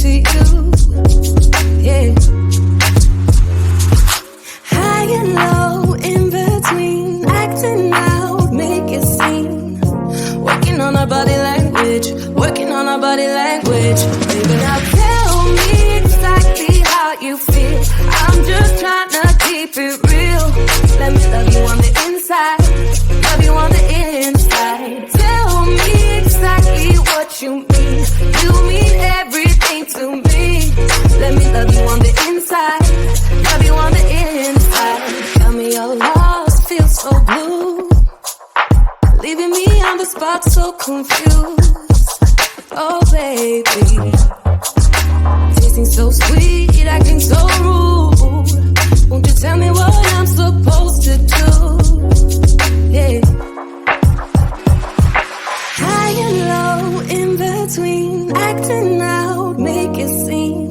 to you. Yeah. High and low, in between, acting out, make it seem. Working on our body language, working on our body language. Baby, now tell me exactly how you feel. I'm just trying to keep it real. Let me love you on the inside, love you on the inside. Tell me exactly what you mean. You mean everything to me. Let me love you on the inside, love you on the inside. Tell me you're lost, feel so blue, leaving me on the spot so confused. Oh baby, tasting so sweet, acting so rude. Won't you tell me what I'm supposed to do? Yeah. High and low, in between, acting out, make it seem.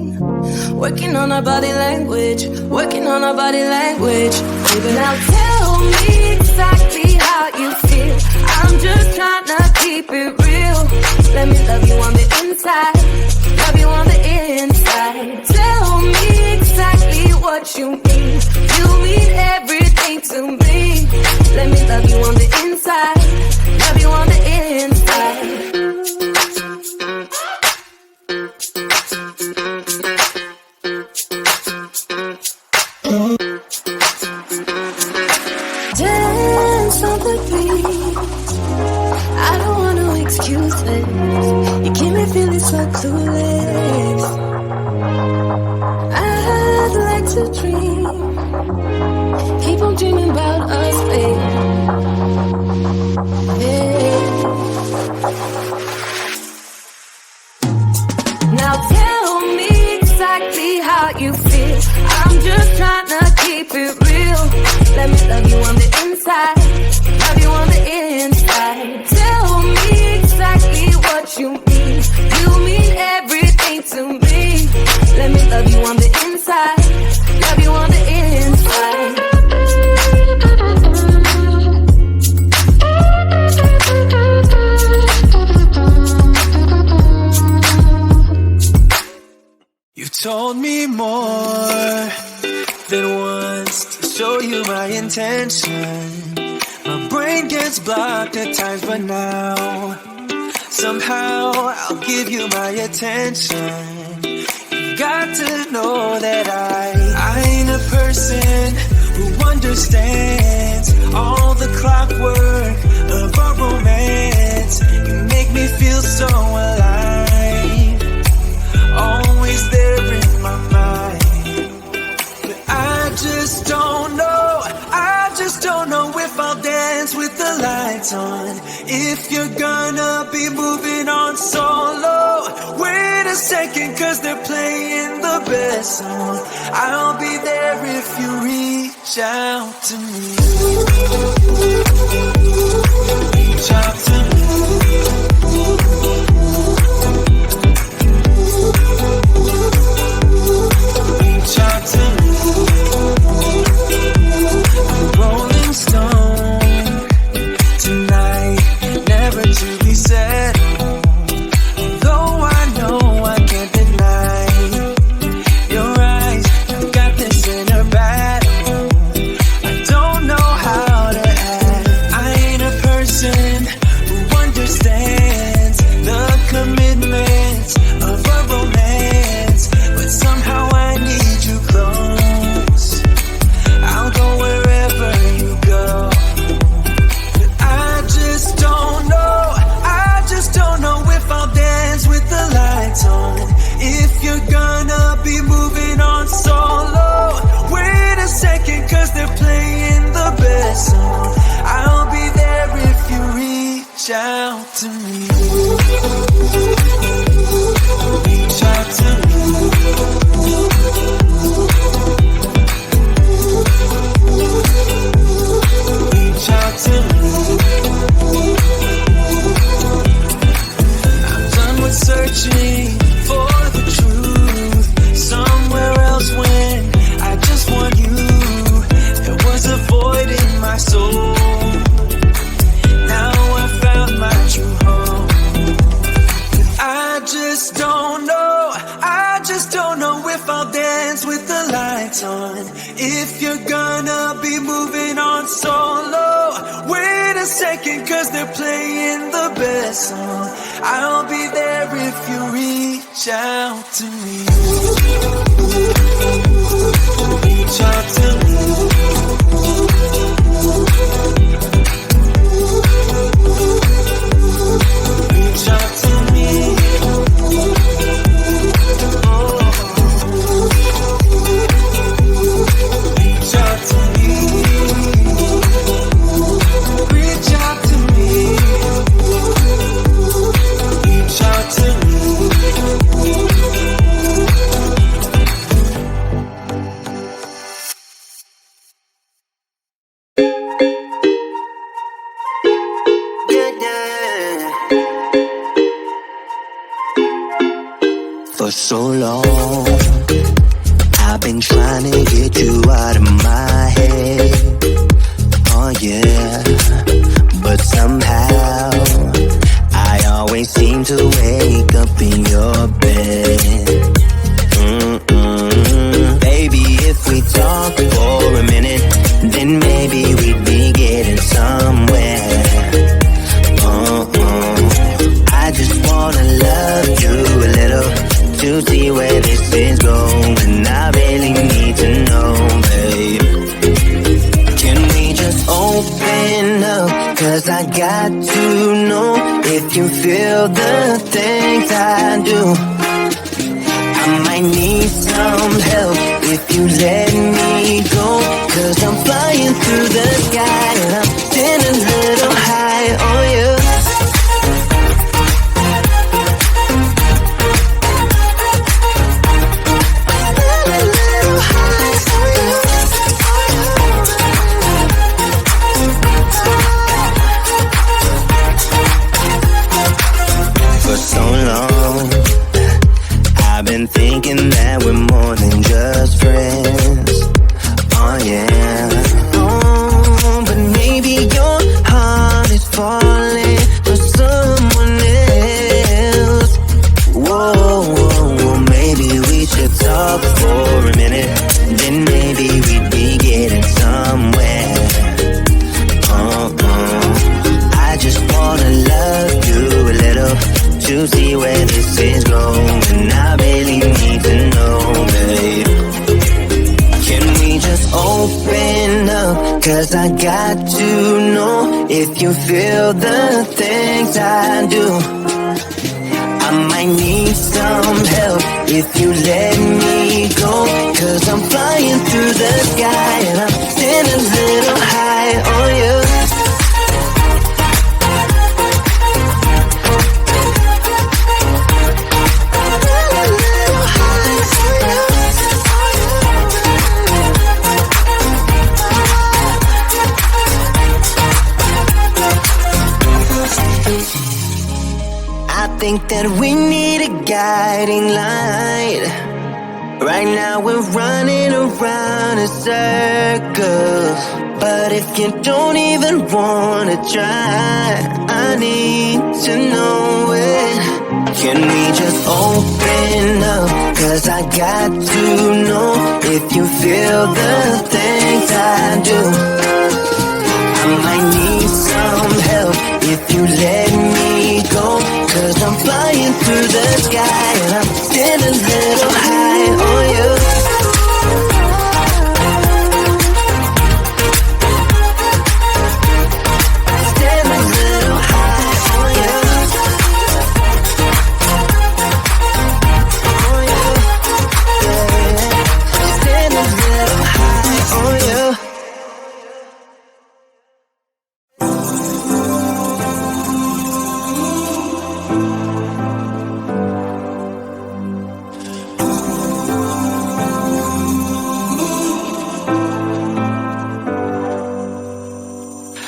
Working on our body language, working on our body language. Baby, now tell me exactly how you feel. I'm just trying to keep it real. Let me love you on the inside, love you on the inside. Tell me exactly what you mean. You mean everything to me. Let me love you on the inside, love you on the inside. Dance on the beat, I don't want no excuses. You keep me feeling so clueless. I'd like to dream, keep on dreaming about us, baby. Yeah. Now tell me exactly how you feel. I'm just trying to keep it real. Let me love you on the inside, love you on the inside. Tell me exactly what you mean. You mean everything to me. Let me love you on the inside, love you on the inside. You told me more than once to show you my intention. My brain gets blocked at times, but now somehow I'll give you my attention. You got to know that I ain't a person who understands all the clockwork of our romance. You make me feel so alive, always there in my mind. But I just don't know, I just don't know if I'll dance with the lights on. If you're gonna be moving on solo, wait a second, cause they're playing the best song. I'll be there if you reach out to me. Reach out to me. Reach out to me. I'm a rolling stone tonight, never to be settled. Though I know I can't deny your eyes, I've got this inner battle. I don't know how to act. I ain't a person who understands the commitment of a romance, but somehow I need you close. I'll go wherever you go. But I just don't know, I just don't know if I'll dance with the lights on. If you're gonna be moving on solo, wait a second, cause they're playing the best song. I'll be there if you reach out to me. Reach out to me. Reach out to me. I'm done with searching for the truth somewhere else when I just want you. There was a void in my soul. Now I found my true home. But I just don't know, I lights on. If you're gonna be moving on solo, wait a second, cause they're playing the best song. I'll be there if you reach out to me. Reach out to me. Reach out to me. Reach out to me. Reach out to me. Reach out to me. For so long, I've been trying to get you out of my head. Oh yeah, but somehow I always seem to wake up in your bed. Baby, if we talk for a minute, then maybe we'd be getting somewhere. I just wanna love you a little to see where this is going. I really need to know, babe. Can we just open up? Cause I got to know if you feel the things I do. I might need some help if you let me go. Cause I'm flying through the sky and I'm getting a little high on you. For so long, I've been thinking that we're more than just friends. Oh yeah. Oh, but maybe your heart is falling for someone else. Whoa, maybe we should talk for a minute. Then maybe we'd be getting somewhere. I just wanna love you a little to see where this is going. I really need to know, babe. Can we just open up? Cause I got to know if you feel the things I do. I might need some help if you let me go. Cause I'm flying through the sky and I'm getting a little high on you. I think that we need a guiding light. Right now we're running around in circles. But if you don't even wanna try, I need to know it. Can we just open up? Cause I got to know if you feel the things I do. I might need some help if you let me go. Cause I'm flying through the sky and I'm getting a little high on you. Getting a little high on you. On you. Yeah. Getting a little high on you.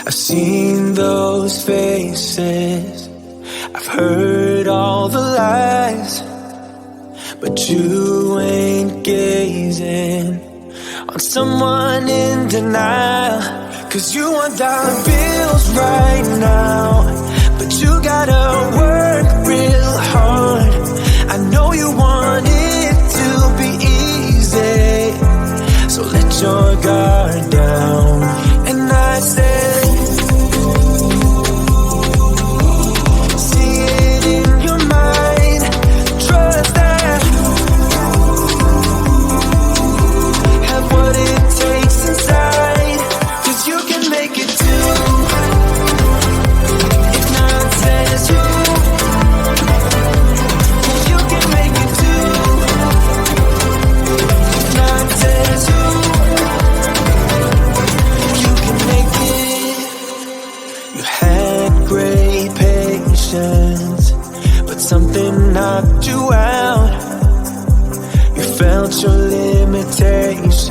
I've seen those faces, I've heard all the lies, but you ain't gazing on someone in denial. Cause you want dollar bills right now, but you gotta work real hard. I know you want it to be easy, something knocked you out. You felt your limitations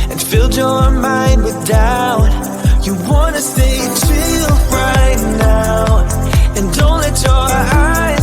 and filled your mind with doubt. You wanna stay chill right now and don't let your eyes